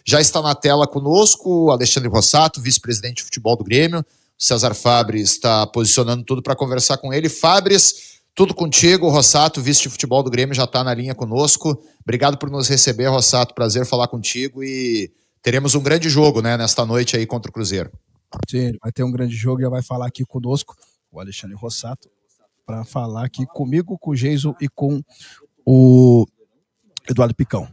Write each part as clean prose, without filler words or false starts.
Já está na tela conosco o Alexandre Rossato, vice-presidente de futebol do Grêmio. O César Fabres está posicionando tudo para conversar com ele. Fabres, tudo contigo. O Rossato, vice de futebol do Grêmio, já está na linha conosco. Obrigado por nos receber, Rossato. Prazer falar contigo e teremos um grande jogo, né, nesta noite aí contra o Cruzeiro. Sim, vai ter um grande jogo e já vai falar aqui conosco o Alexandre Rossato para falar aqui comigo, com o Geiso e com o Eduardo Picão.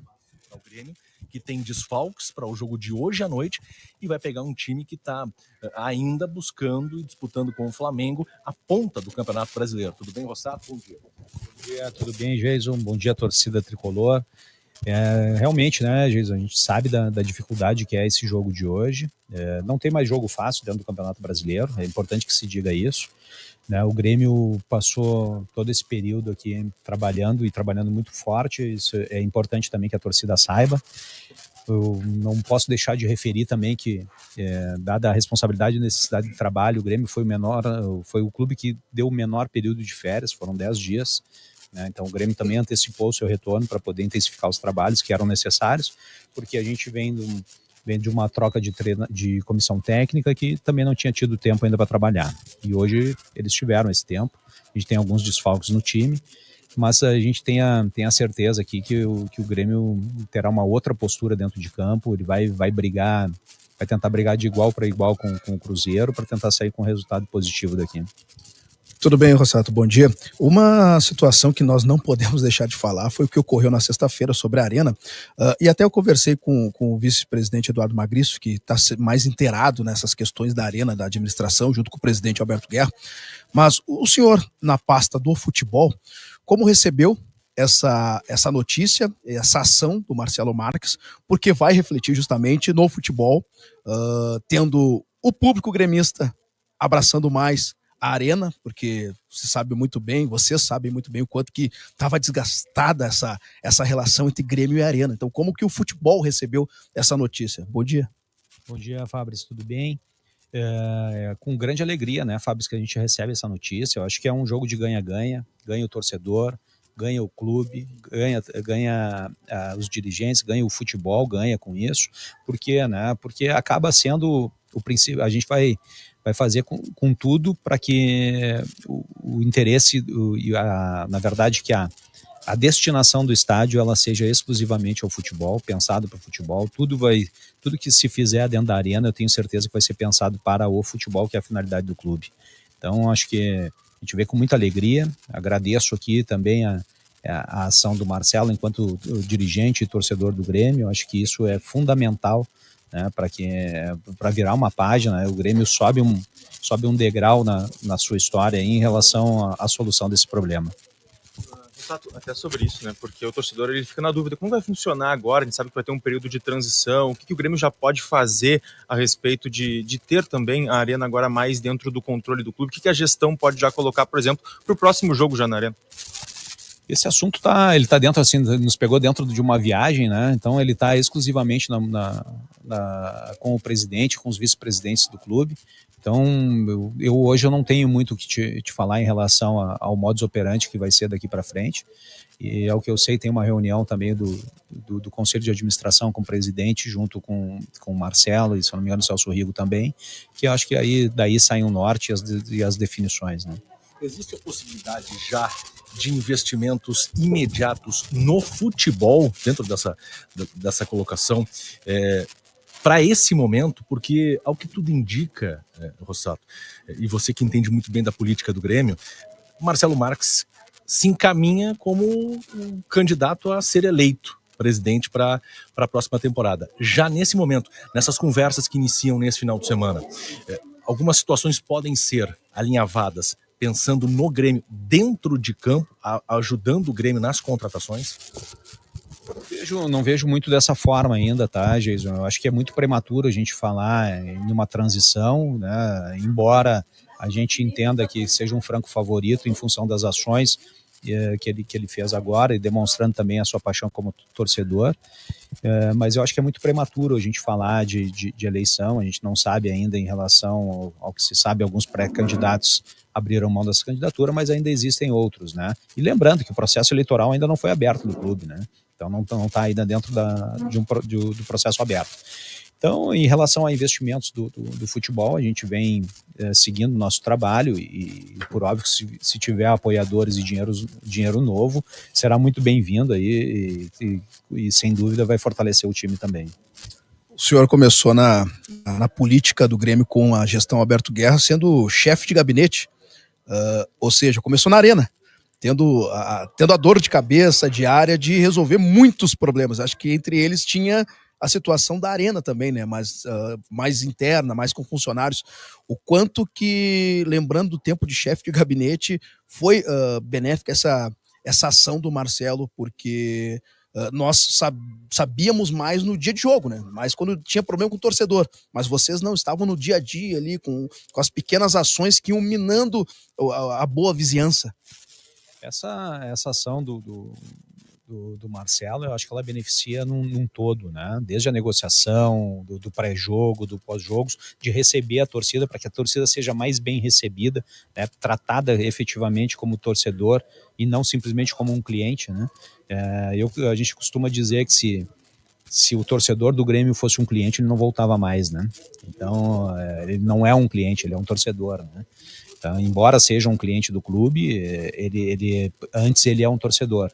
O Grêmio, que tem desfalques para o jogo de hoje à noite e vai pegar um time que está ainda buscando e disputando com o Flamengo a ponta do Campeonato Brasileiro. Tudo bem, Rossato? Bom dia. Bom dia, tudo bem, Jason? Bom dia, torcida tricolor. Realmente, né, Jason, a gente sabe da dificuldade que é esse jogo de hoje. Não tem mais jogo fácil dentro do Campeonato Brasileiro, é importante que se diga isso. Né, o Grêmio passou todo esse período aqui trabalhando muito forte, isso é importante também que a torcida saiba. Eu não posso deixar de referir também que, dada a responsabilidade e necessidade de trabalho, o Grêmio foi o clube que deu o menor período de férias, foram 10 dias. Né, então o Grêmio também antecipou o seu retorno para poder intensificar os trabalhos que eram necessários, porque a gente vem de uma troca de comissão técnica que também não tinha tido tempo ainda para trabalhar. E hoje eles tiveram esse tempo. A gente tem alguns desfalques no time, mas a gente tem a certeza aqui que o Grêmio terá uma outra postura dentro de campo. Ele vai brigar, vai tentar brigar de igual para igual com o Cruzeiro para tentar sair com um resultado positivo daqui. Tudo bem, Rossato, bom dia. Uma situação que nós não podemos deixar de falar foi o que ocorreu na sexta-feira sobre a Arena, e até eu conversei com o vice-presidente Eduardo Magriço, que está mais inteirado nessas questões da Arena, da administração, junto com o presidente Alberto Guerra, mas o senhor, na pasta do futebol, como recebeu essa notícia, essa ação do Marcelo Marques, porque vai refletir justamente no futebol, tendo o público gremista abraçando mais a Arena, porque você sabe muito bem, vocês sabem muito bem o quanto que estava desgastada essa relação entre Grêmio e Arena. Então, como que o futebol recebeu essa notícia? Bom dia. Bom dia, Fabrício, tudo bem? Com grande alegria, né, Fabrício, que a gente recebe essa notícia. Eu acho que é um jogo de ganha-ganha, ganha o torcedor, ganha o clube, ganha os dirigentes, ganha o futebol, ganha com isso. Por quê, né? Porque acaba sendo o princípio, a gente vai fazer com tudo para que o interesse, na verdade, que a destinação do estádio ela seja exclusivamente ao futebol, pensado para o futebol. Tudo que se fizer dentro da Arena, eu tenho certeza que vai ser pensado para o futebol, que é a finalidade do clube. Então, acho que a gente vê com muita alegria. Agradeço aqui também a ação do Marcelo enquanto dirigente e torcedor do Grêmio. Acho que isso é fundamental, né, para virar uma página, né? O Grêmio sobe um degrau na sua história em relação à solução desse problema. Até sobre isso, né? Porque o torcedor ele fica na dúvida, como vai funcionar agora? A gente sabe que vai ter um período de transição, o que o Grêmio já pode fazer a respeito de ter também a Arena agora mais dentro do controle do clube? O que a gestão pode já colocar, por exemplo, para o próximo jogo já na Arena? Esse assunto ele tá dentro, assim, nos pegou dentro de uma viagem, né? Então ele está exclusivamente com o presidente, com os vice-presidentes do clube. Então hoje eu não tenho muito o que te falar em relação ao modus operandi que vai ser daqui para frente. E ao que eu sei, tem uma reunião também do Conselho de Administração com o presidente, junto com o Marcelo e, se eu não me engano, o Celso Rigo também, que eu acho que daí sai um norte e as definições, né? Existe a possibilidade já de investimentos imediatos no futebol, dentro dessa colocação, para esse momento, porque ao que tudo indica, Rossato, e você que entende muito bem da política do Grêmio, Marcelo Marques se encaminha como um candidato a ser eleito presidente para a próxima temporada. Já nesse momento, nessas conversas que iniciam nesse final de semana, algumas situações podem ser alinhavadas pensando no Grêmio dentro de campo, ajudando o Grêmio nas contratações? Não vejo muito dessa forma ainda, tá, Jason? Eu acho que é muito prematuro a gente falar em uma transição, né? Embora a gente entenda que seja um franco favorito em função das ações que ele fez agora e demonstrando também a sua paixão como torcedor, mas eu acho que é muito prematuro a gente falar de eleição. A gente não sabe ainda em relação ao que se sabe, alguns pré-candidatos abriram mão dessa candidatura, mas ainda existem outros, né? E lembrando que o processo eleitoral ainda não foi aberto no clube, né? Então não está ainda dentro do processo aberto. Então, em relação a investimentos do futebol, a gente vem seguindo o nosso trabalho e por óbvio, se tiver apoiadores e dinheiro novo, será muito bem-vindo aí e sem dúvida vai fortalecer o time também. O senhor começou na política do Grêmio com a gestão Alberto Guerra sendo chefe de gabinete, ou seja, começou na Arena, tendo a dor de cabeça diária de resolver muitos problemas. Acho que entre eles tinha a situação da Arena também, né? Mais interna, mais com funcionários. O quanto que, lembrando do tempo de chefe de gabinete, foi benéfica essa ação do Marcelo, porque nós sabíamos mais no dia de jogo, né? Mais quando tinha problema com o torcedor. Mas vocês não estavam no dia a dia ali, com as pequenas ações que iam minando a boa vizinhança. Essa ação do Marcelo, eu acho que ela beneficia num todo, né? Desde a negociação, do pré-jogo, do pós-jogos, de receber a torcida, para que a torcida seja mais bem recebida, né? Tratada efetivamente como torcedor e não simplesmente como um cliente, né? A gente costuma dizer que se o torcedor do Grêmio fosse um cliente, ele não voltava mais, né? Então, ele não é um cliente, ele é um torcedor, né? Então, embora seja um cliente do clube, antes ele é um torcedor.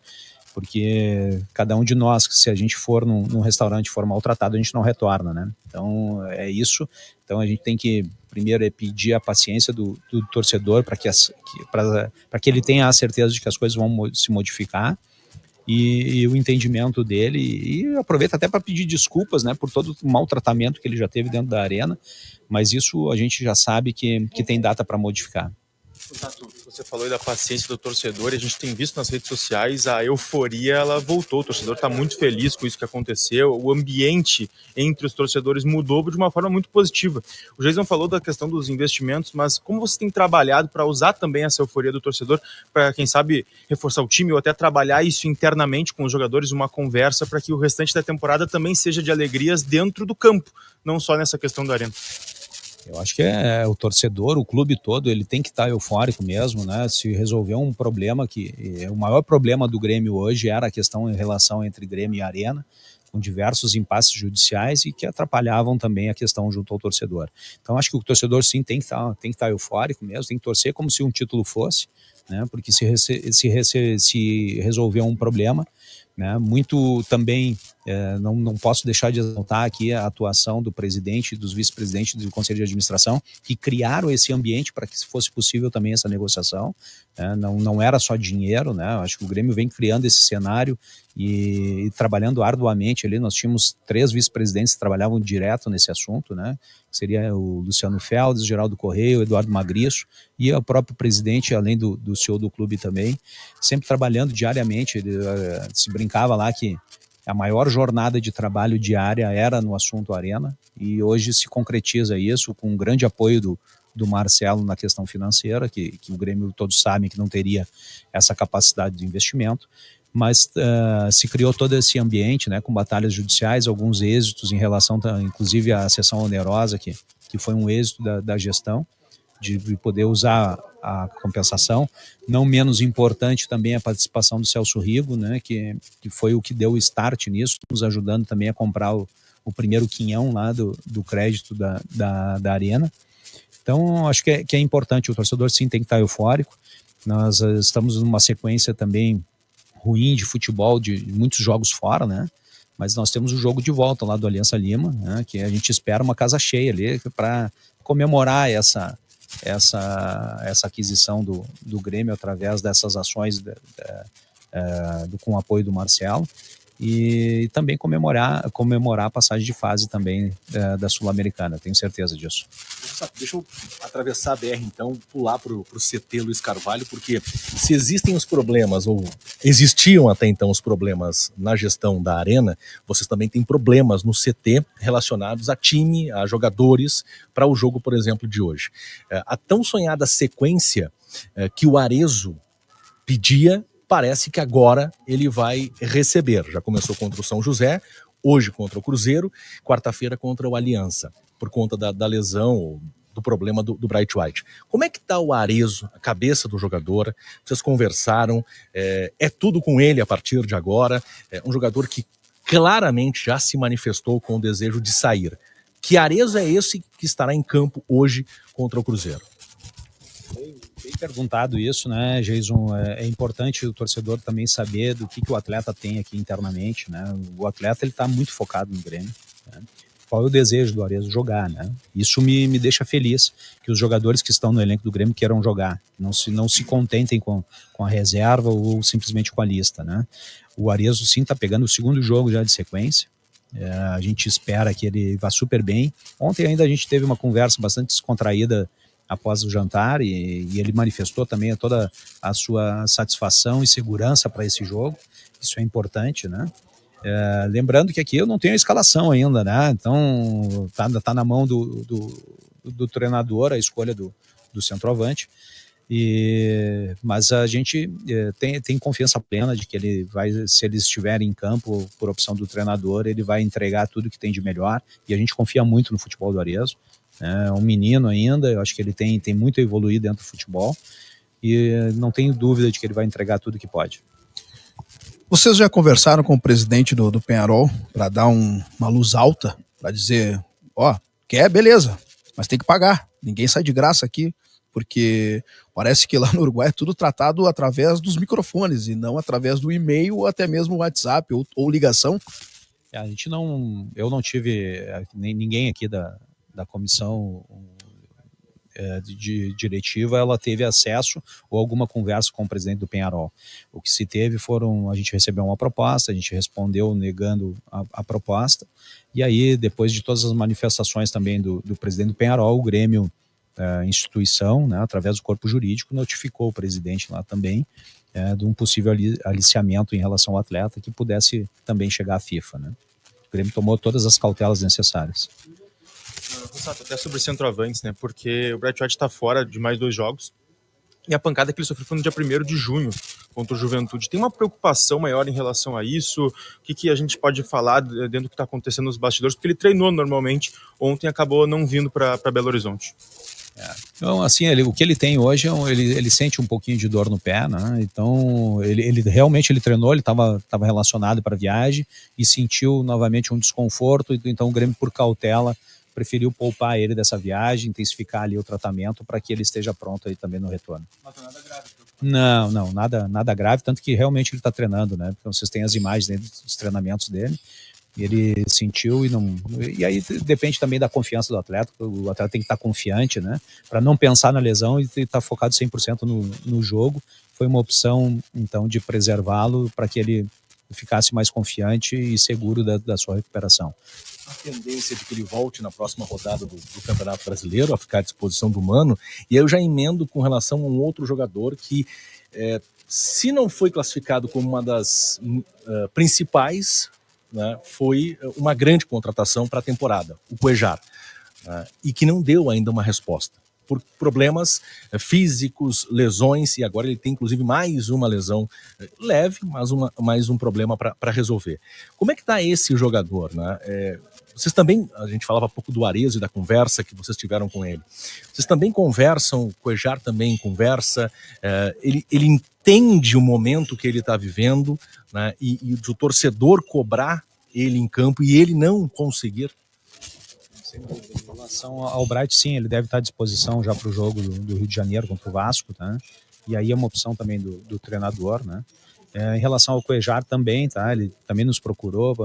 Porque cada um de nós, se a gente for num restaurante e for maltratado, a gente não retorna, né? Então, é isso. Então, a gente tem que, primeiro, pedir a paciência do torcedor para que ele tenha a certeza de que as coisas vão se modificar e o entendimento dele. E aproveita até para pedir desculpas, né, por todo o maltratamento que ele já teve dentro da Arena. Mas isso a gente já sabe que tem data para modificar. Você falou aí da paciência do torcedor, e a gente tem visto nas redes sociais a euforia, ela voltou, o torcedor está muito feliz com isso que aconteceu, o ambiente entre os torcedores mudou de uma forma muito positiva. O Jason falou da questão dos investimentos, mas como você tem trabalhado para usar também essa euforia do torcedor, para quem sabe reforçar o time ou até trabalhar isso internamente com os jogadores, uma conversa para que o restante da temporada também seja de alegrias dentro do campo, não só nessa questão da Arena? Eu acho que o torcedor, o clube todo, ele tem que estar eufórico mesmo, né? Se resolver um problema o maior problema do Grêmio hoje era a questão em relação entre Grêmio e Arena, com diversos impasses judiciais e que atrapalhavam também a questão junto ao torcedor. Então acho que o torcedor sim tem que estar eufórico mesmo, tem que torcer como se um título fosse, né? Porque se resolver um problema, né? Muito também, não posso deixar de exaltar aqui a atuação do presidente e dos vice-presidentes do Conselho de Administração, que criaram esse ambiente para que fosse possível também essa negociação, né? Não era só dinheiro, né? Acho que o Grêmio vem criando esse cenário e trabalhando arduamente ali. Nós tínhamos 3 vice-presidentes que trabalhavam direto nesse assunto, né? Seria o Luciano Feldes, o Geraldo Correia, o Eduardo Magriço e o próprio presidente, além do CEO do clube também, sempre trabalhando diariamente. Ele se brincava lá que a maior jornada de trabalho diária era no assunto Arena, e hoje se concretiza isso com um grande apoio do Marcelo na questão financeira, que o Grêmio todos sabem que não teria essa capacidade de investimento, mas se criou todo esse ambiente, né, com batalhas judiciais, alguns êxitos em relação, inclusive, à sessão onerosa, que foi um êxito da gestão, de poder usar a compensação. Não menos importante também a participação do Celso Rigo, né, que foi o que deu o start nisso, nos ajudando também a comprar o primeiro quinhão lá do crédito da Arena. Então, acho que é importante, o torcedor sim tem que estar eufórico. Nós estamos numa sequência também ruim de futebol, de muitos jogos fora, né? Mas nós temos o jogo de volta lá do Aliança Lima, né, que a gente espera uma casa cheia ali para comemorar essa aquisição do Grêmio através dessas ações com o apoio do Marcelo, e também comemorar a passagem de fase também da Sul-Americana, tenho certeza disso. Deixa eu atravessar a BR então, pular para o CT Luiz Carvalho, porque se existem os problemas, ou existiam até então os problemas na gestão da Arena, vocês também têm problemas no CT relacionados a time, a jogadores, para o jogo, por exemplo, de hoje. A tão sonhada sequência que o Arezzo pedia, parece que agora ele vai receber. Já começou contra o São José, hoje contra o Cruzeiro, quarta-feira contra o Aliança. Por conta da lesão, do problema do Bright White. Como é que está o Arezzo, a cabeça do jogador? Vocês conversaram, é tudo com ele a partir de agora, é um jogador que claramente já se manifestou com o desejo de sair. Que Arezzo é esse que estará em campo hoje contra o Cruzeiro? Bem perguntado isso, né, Jason? É importante o torcedor também saber do que o atleta tem aqui internamente, né? O atleta, ele está muito focado no Grêmio, né? Qual é o desejo do Arezzo? Jogar, né? Isso me deixa feliz, que os jogadores que estão no elenco do Grêmio queiram jogar, não se contentem com a reserva ou simplesmente com a lista, né? O Arezzo sim está pegando o segundo jogo já de sequência, a gente espera que ele vá super bem. Ontem ainda a gente teve uma conversa bastante descontraída após o jantar e ele manifestou também toda a sua satisfação e segurança para esse jogo. Isso é importante, né? Lembrando que aqui eu não tenho a escalação ainda, né? Então tá na mão do treinador a escolha do centroavante. Mas a gente tem confiança plena de que ele vai, se ele estiver em campo por opção do treinador, ele vai entregar tudo que tem de melhor, e a gente confia muito no futebol do Arezzo. É um menino ainda, eu acho que ele tem muito a evoluir dentro do futebol, e não tenho dúvida de que ele vai entregar tudo que pode. Vocês já conversaram com o presidente do Peñarol para dar uma luz alta, para dizer, quer, beleza, mas tem que pagar, ninguém sai de graça aqui, porque parece que lá no Uruguai é tudo tratado através dos microfones e não através do e-mail ou até mesmo WhatsApp ou ligação. Eu não tive, nem ninguém aqui da comissão de diretiva, ela teve acesso ou alguma conversa com o presidente do Peñarol. O que se teve a gente recebeu uma proposta, a gente respondeu negando a proposta, e aí depois de todas as manifestações também do presidente do Peñarol, o Grêmio, instituição, né, através do corpo jurídico, notificou o presidente lá também de um possível aliciamento em relação ao atleta que pudesse também chegar à FIFA, né? O Grêmio tomou todas as cautelas necessárias. Rossato, até sobre centroavantes, né? Porque o Bright White está fora de mais 2 jogos e a pancada que ele sofreu foi no dia 1º de junho contra o Juventude. Tem uma preocupação maior em relação a isso? O que a gente pode falar dentro do que está acontecendo nos bastidores? Porque ele treinou normalmente, ontem acabou não vindo para Belo Horizonte. Então, assim, o que ele tem hoje, ele sente um pouquinho de dor no pé, né? Então, ele realmente treinou, ele estava relacionado para a viagem e sentiu novamente um desconforto, então o Grêmio, por cautela, preferiu poupar ele dessa viagem, intensificar ali o tratamento para que ele esteja pronto aí também no retorno. Mas nada grave? Não, nada grave, tanto que realmente ele está treinando, né? Então, vocês têm as imagens dos treinamentos dele, e ele sentiu e aí depende também da confiança do atleta. O atleta tem que estar confiante, né, para não pensar na lesão e estar focado 100% no jogo. Foi uma opção então de preservá-lo para que ele ficasse mais confiante e seguro da sua recuperação. A tendência de que ele volte na próxima rodada do Campeonato Brasileiro a ficar à disposição do Mano, e aí eu já emendo com relação a um outro jogador que se não foi classificado como uma das principais, né, foi uma grande contratação para a temporada, o Cuéllar, né, e que não deu ainda uma resposta, por problemas físicos, lesões, e agora ele tem inclusive mais uma lesão leve, mas mais um problema para resolver. Como é que está esse jogador, né? Vocês também, a gente falava há pouco do Arezzo e da conversa que vocês tiveram com ele. Vocês também conversam, o Cuéllar também conversa, ele entende o momento que ele está vivendo, né, e do torcedor cobrar ele em campo e ele não conseguir? Em relação ao Bright, sim, ele deve estar à disposição já para o jogo do Rio de Janeiro contra o Vasco, tá? E aí é uma opção também do treinador, né? Em relação ao Cuéllar também, tá? Ele também nos procurou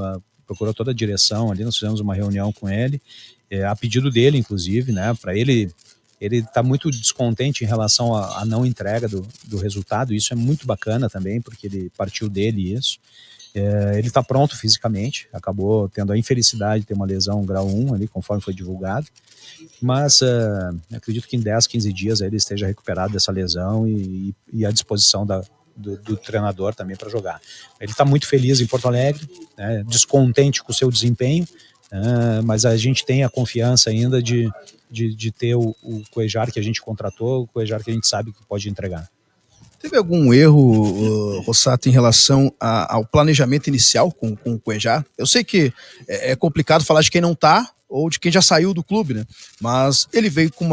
toda a direção ali, nós fizemos uma reunião com ele, a pedido dele, inclusive, né? Para ele está muito descontente em relação à não entrega do resultado. Isso é muito bacana também, porque ele partiu dele isso. Ele está pronto fisicamente, acabou tendo a infelicidade de ter uma lesão grau 1 ali, conforme foi divulgado, mas acredito que em 10, 15 dias ele esteja recuperado dessa lesão e à disposição do treinador também para jogar. Ele está muito feliz em Porto Alegre, né, descontente com o seu desempenho, mas a gente tem a confiança ainda de ter o Cuéllar que a gente contratou, o Cuéllar que a gente sabe que pode entregar. Teve algum erro, Rossato, em relação ao planejamento inicial com o Cuéllar? Eu sei que é complicado falar de quem não está, ou de quem já saiu do clube, né? Mas ele veio com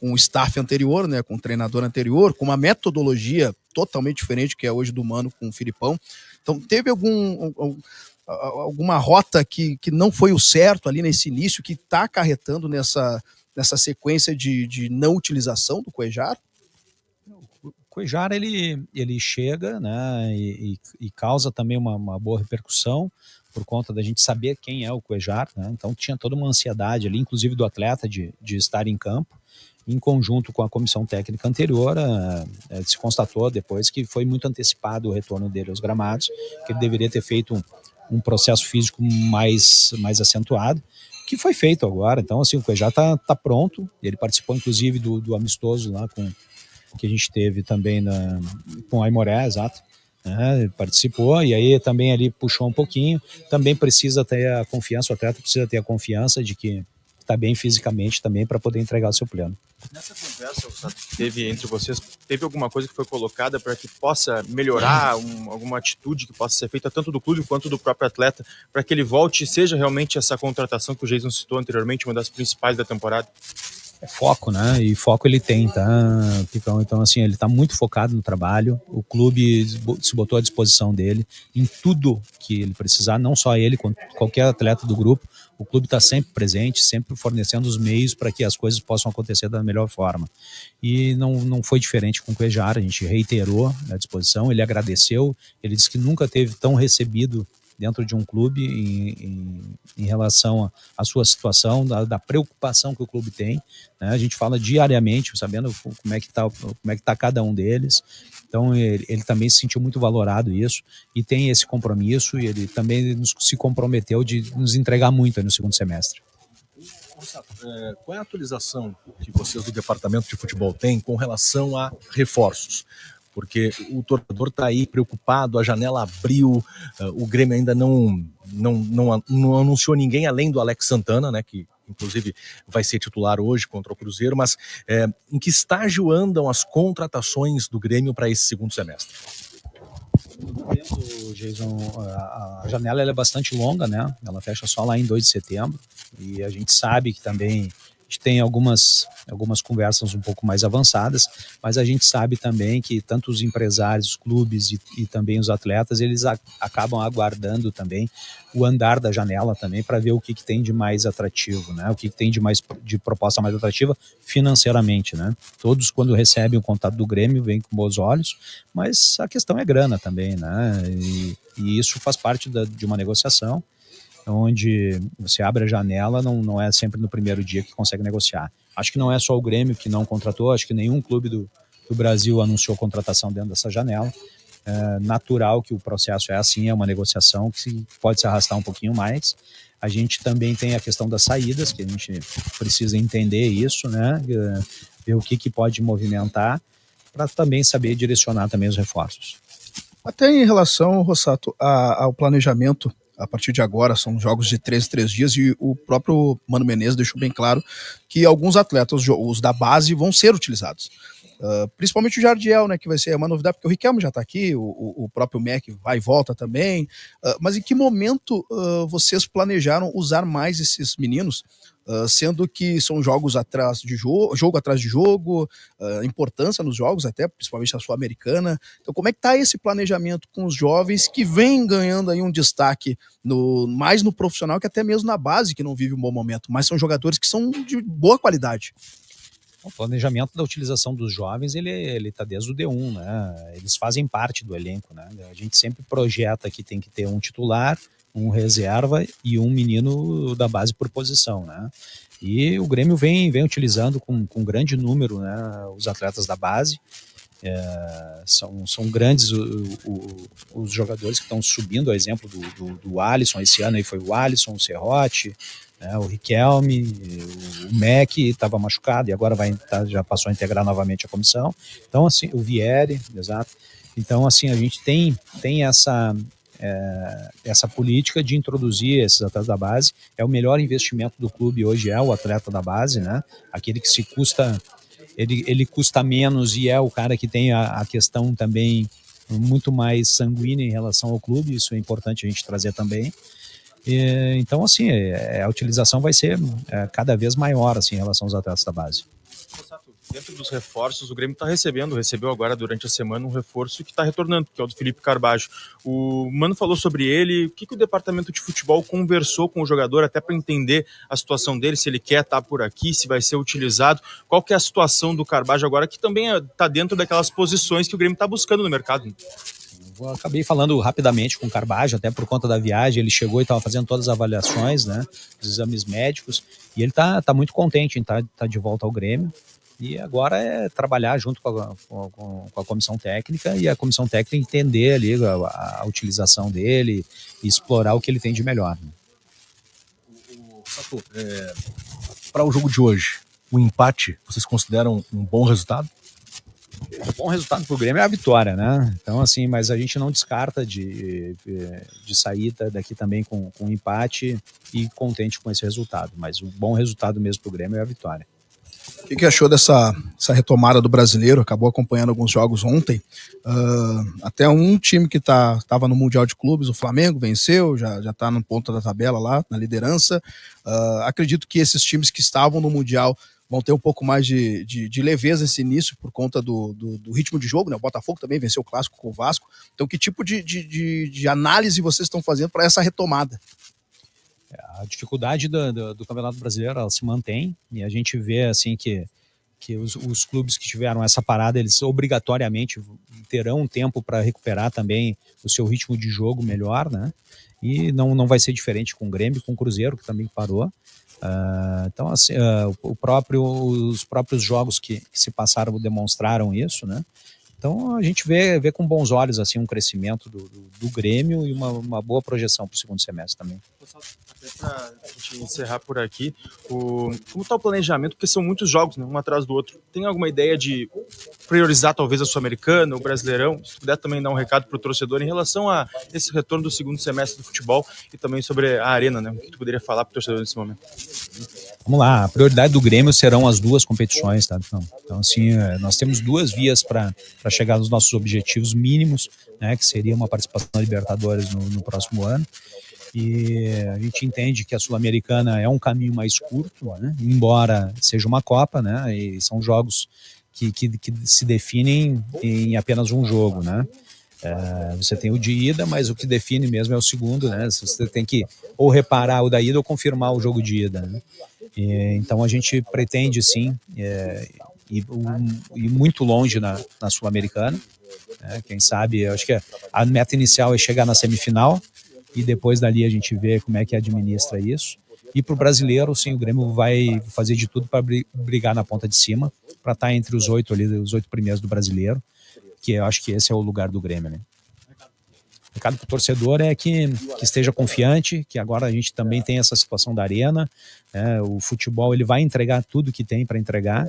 um staff anterior, né? Com um treinador anterior, com uma metodologia totalmente diferente, que é hoje do Mano com o Filipão. Então, teve alguma rota que não foi o certo ali nesse início, que está acarretando nessa sequência de não utilização do Cuéllar? O Cuéllar, ele chega, né, e causa também uma boa repercussão por conta da gente saber quem é o Cuéllar, né? Então tinha toda uma ansiedade ali, inclusive do atleta, de estar em campo. Em conjunto com a comissão técnica anterior, se constatou depois que foi muito antecipado o retorno dele aos gramados, que ele deveria ter feito um processo físico mais acentuado, que foi feito agora. Então, assim, o Cuéllar tá pronto. Ele participou, inclusive, do amistoso lá que a gente teve também com o Aimoré, exato. Ele participou, e aí também ali puxou um pouquinho. Também precisa ter a confiança, o atleta precisa ter a confiança de que está bem fisicamente também para poder entregar o seu pleno. Nessa conversa que teve entre vocês, teve alguma coisa que foi colocada para que possa melhorar, alguma atitude que possa ser feita tanto do clube quanto do próprio atleta, para que ele volte e seja realmente essa contratação que o Jason citou anteriormente, uma das principais da temporada? É foco, né? E foco ele tem, tá, Picão? Então, assim, ele tá muito focado no trabalho. O clube se botou à disposição dele em tudo que ele precisar, não só ele, quanto qualquer atleta do grupo. O clube está sempre presente, sempre fornecendo os meios para que as coisas possam acontecer da melhor forma. E não foi diferente com o Cuéllar. A gente reiterou a disposição, ele agradeceu, ele disse que nunca teve tão recebido dentro de um clube em relação à sua situação, da preocupação que o clube tem, né? A gente fala diariamente, sabendo como é que tá cada um deles. Então ele também se sentiu muito valorado isso, e tem esse compromisso, e ele também se comprometeu de nos entregar muito no segundo semestre. Qual é a atualização que vocês do departamento de futebol têm com relação a reforços? Porque o torcedor está aí preocupado, a janela abriu, o Grêmio ainda não anunciou ninguém além do Alex Santana, né, que inclusive vai ser titular hoje contra o Cruzeiro, mas em que estágio andam as contratações do Grêmio para esse segundo semestre? Jason, a janela ela é bastante longa, né? Ela fecha só lá em 2 de setembro, e a gente sabe que também a gente tem algumas conversas um pouco mais avançadas, mas a gente sabe também que tanto os empresários, os clubes e também os atletas, eles acabam aguardando também o andar da janela também, para ver o que tem de mais atrativo, né? O que tem de proposta mais atrativa financeiramente, né? Todos, quando recebem o contato do Grêmio, vêm com bons olhos, mas a questão é grana também, né? E isso faz parte de uma negociação, onde você abre a janela, não é sempre no primeiro dia que consegue negociar. Acho que não é só o Grêmio que não contratou, acho que nenhum clube do Brasil anunciou contratação dentro dessa janela. É natural que o processo é assim, é uma negociação que pode se arrastar um pouquinho mais. A gente também tem a questão das saídas, que a gente precisa entender isso, né? Ver o que pode movimentar, para também saber direcionar também os reforços. Até em relação, Rossato, ao planejamento, a partir de agora, são jogos de 3 em 3 dias, e o próprio Mano Menezes deixou bem claro que alguns atletas, os da base, vão ser utilizados. Principalmente o Jardiel, né, que vai ser uma novidade, porque o Riquelme já está aqui, o próprio Mac vai e volta também. Mas em que momento vocês planejaram usar mais esses meninos, sendo que são jogos atrás de jogo atrás de jogo, importância nos jogos até, principalmente a Sul-Americana. Então como é que está esse planejamento com os jovens que vêm ganhando aí um destaque mais no profissional que até mesmo na base, que não vive um bom momento, mas são jogadores que são de boa qualidade? O planejamento da utilização dos jovens, ele tá desde o D1, né? Eles fazem parte do elenco, né? A gente sempre projeta que tem que ter um titular, um reserva e um menino da base por posição, né? E o Grêmio vem utilizando com grande número, né, os atletas da base. São grandes os jogadores que estão subindo, a exemplo do Alisson. Esse ano aí foi o Alisson, o Serrote, né, o Riquelme, o Mac estava machucado e agora já passou a integrar novamente a comissão. Então, assim, o Vieri, exato. Então, assim, a gente tem essa política de introduzir esses atletas da base. É o melhor investimento do clube hoje, é o atleta da base, né? Aquele que ele custa menos e é o cara que tem a questão também muito mais sanguínea em relação ao clube. Isso é importante a gente trazer também. Então, assim, a utilização vai ser cada vez maior, assim, em relação aos atletas da base. Dentro dos reforços, o Grêmio recebeu agora durante a semana um reforço que está retornando, que é o do Felipe Carbajo. O Mano falou sobre ele, o que o departamento de futebol conversou com o jogador, até para entender a situação dele, se ele quer estar por aqui, se vai ser utilizado, qual que é a situação do Carbajo agora, que também está dentro daquelas posições que o Grêmio está buscando no mercado. Eu acabei falando rapidamente com o Carbajo, até por conta da viagem, ele chegou e estava fazendo todas as avaliações, né, os exames médicos, e ele tá muito contente em tá de volta ao Grêmio. E agora é trabalhar junto com a comissão técnica e a comissão técnica entender ali a utilização dele e explorar o que ele tem de melhor. Sato, para o jogo de hoje, o empate, vocês consideram um bom resultado? O bom resultado para o Grêmio é a vitória, né? Então, assim, mas a gente não descarta de sair daqui também com um empate e contente com esse resultado. Mas o bom resultado mesmo para o Grêmio é a vitória. O que achou dessa retomada do brasileiro? Acabou acompanhando alguns jogos ontem. Até um time que estava no Mundial de Clubes, o Flamengo, venceu, já está no ponto da tabela lá, na liderança. Acredito que esses times que estavam no Mundial vão ter um pouco mais de leveza nesse início por conta do ritmo de jogo, né? O Botafogo também venceu o clássico com o Vasco. Então, que tipo de análise vocês estão fazendo para essa retomada? A dificuldade do Campeonato Brasileiro, ela se mantém, e a gente vê assim que os clubes que tiveram essa parada, eles obrigatoriamente terão um tempo para recuperar também o seu ritmo de jogo melhor, né? E não vai ser diferente com o Grêmio, com o Cruzeiro, que também parou. Então, assim, os próprios jogos que se passaram demonstraram isso, né? Então a gente vê com bons olhos assim um crescimento do Grêmio e uma boa projeção para o segundo semestre também. Até para a gente encerrar por aqui, como está o planejamento? Porque são muitos jogos, né, um atrás do outro. Tem alguma ideia de priorizar talvez a Sul-Americana, o Brasileirão? Se puder também dar um recado para o torcedor em relação a esse retorno do segundo semestre do futebol e também sobre a Arena, né? O que tu poderia falar para o torcedor nesse momento? Vamos lá, a prioridade do Grêmio serão as duas competições, tá? Então assim, nós temos duas vias para chegar nos nossos objetivos mínimos, né, que seria uma participação na Libertadores no próximo ano. E a gente entende que a Sul-Americana é um caminho mais curto, né, embora seja uma Copa, né, e são jogos que se definem em apenas um jogo, né. Você tem o de ida, mas o que define mesmo é o segundo, né? Você tem que ou reparar o da ida ou confirmar o jogo de ida, né? Então a gente pretende sim ir muito longe na Sul-Americana, né? Quem sabe, eu acho que a meta inicial é chegar na semifinal e depois dali a gente vê como é que administra isso. E para o brasileiro, sim, o Grêmio vai fazer de tudo para brigar na ponta de cima, para estar entre os 8 primeiros do brasileiro, que eu acho que esse é o lugar do Grêmio, né? O recado para o torcedor é que esteja confiante, que agora a gente também tem essa situação da Arena, né? O futebol ele vai entregar tudo que tem para entregar,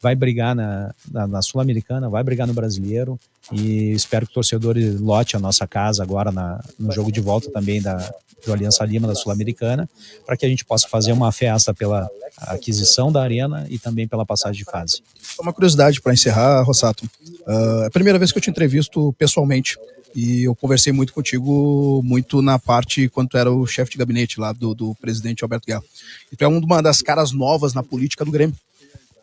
vai brigar na Sul-Americana, vai brigar no Brasileiro, e espero que o torcedor lote a nossa casa agora no jogo de volta também do Aliança Lima, da Sul-Americana, para que a gente possa fazer uma festa pela aquisição da Arena e também pela passagem de fase. Uma curiosidade para encerrar, Rossato. É a primeira vez que eu te entrevisto pessoalmente, e eu conversei muito contigo, muito na parte quando tu era o chefe de gabinete lá do presidente Alberto Guerra. E tu é uma das caras novas na política do Grêmio.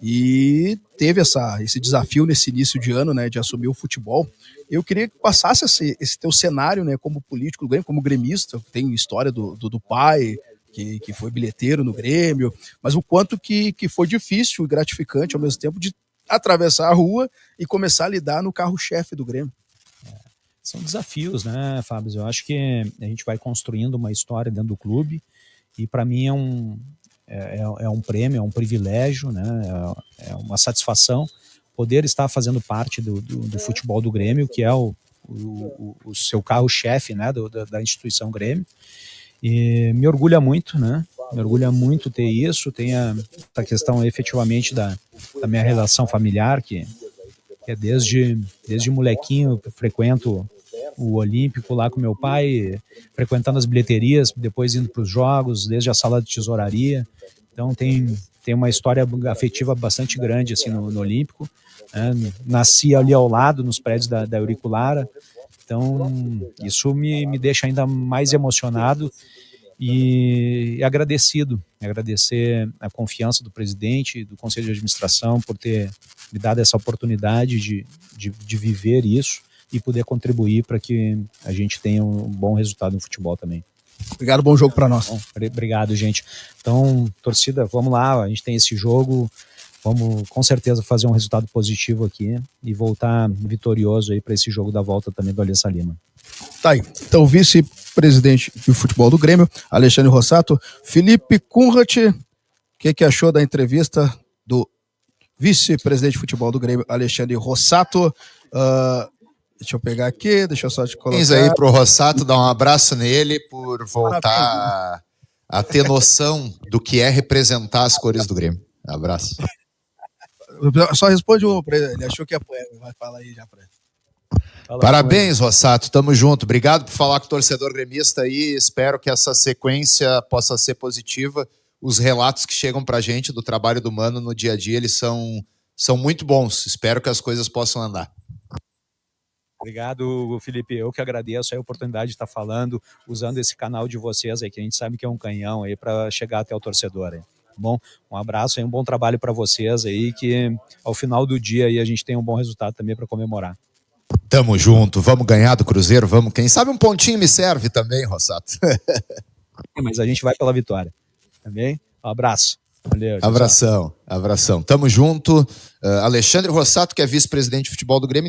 E teve esse desafio nesse início de ano, né, de assumir o futebol. Eu queria que passasse esse teu cenário, né, como político do Grêmio, como gremista. Tem história do pai, que foi bilheteiro no Grêmio, mas o quanto que foi difícil e gratificante ao mesmo tempo de atravessar a rua e começar a lidar no carro-chefe do Grêmio. São desafios, né, Fábio? Eu acho que a gente vai construindo uma história dentro do clube e para mim é um prêmio, é um privilégio, né? É uma satisfação poder estar fazendo parte do futebol do Grêmio, que é o seu carro-chefe, né, da instituição Grêmio. E me orgulha muito, né? Me orgulha muito ter isso. Tem a questão efetivamente da minha relação familiar, que é desde molequinho eu frequento o Olímpico lá com meu pai, frequentando as bilheterias, depois indo para os jogos, desde a sala de tesouraria. Então tem uma história afetiva bastante grande assim no Olímpico, né? Nasci ali ao lado, nos prédios da Auriculara. Então isso me deixa ainda mais emocionado e agradecer a confiança do presidente, do Conselho de Administração por ter me dado essa oportunidade de viver isso e poder contribuir para que a gente tenha um bom resultado no futebol também. Obrigado, bom jogo para nós. Bom, obrigado, gente. Então, torcida, vamos lá, a gente tem esse jogo, vamos com certeza fazer um resultado positivo aqui e voltar vitorioso aí para esse jogo da volta também do Aliança Lima. Tá aí. Então, o vice-presidente de futebol do Grêmio, Alexandre Rossato. Felipe Kunrat, o que achou da entrevista do vice-presidente de futebol do Grêmio, Alexandre Rossato? Deixa eu pegar aqui, deixa eu só te colocar. Parabéns aí pro Rossato, dar um abraço nele por voltar a ter noção do que é representar as cores do Grêmio. Abraço. Só responde um pra ele, ele achou que ia apoiar, vai falar aí já pra ele. Parabéns, Rossato, tamo junto. Obrigado por falar com o torcedor gremista aí. Espero que essa sequência possa ser positiva. Os relatos que chegam pra gente do trabalho do Mano no dia a dia, eles são muito bons. Espero que as coisas possam andar. Obrigado, Felipe. Eu que agradeço a oportunidade de estar falando, usando esse canal de vocês aí, que a gente sabe que é um canhão aí para chegar até o torcedor aí. Bom, um abraço aí, um bom trabalho para vocês aí, que ao final do dia aí a gente tem um bom resultado também para comemorar. Tamo junto, vamos ganhar do Cruzeiro, vamos, quem sabe um pontinho me serve também, Rossato. Mas a gente vai pela vitória, também. Um abraço. Valeu. Abração. Tamo junto. Alexandre Rossato, que é vice-presidente de futebol do Grêmio.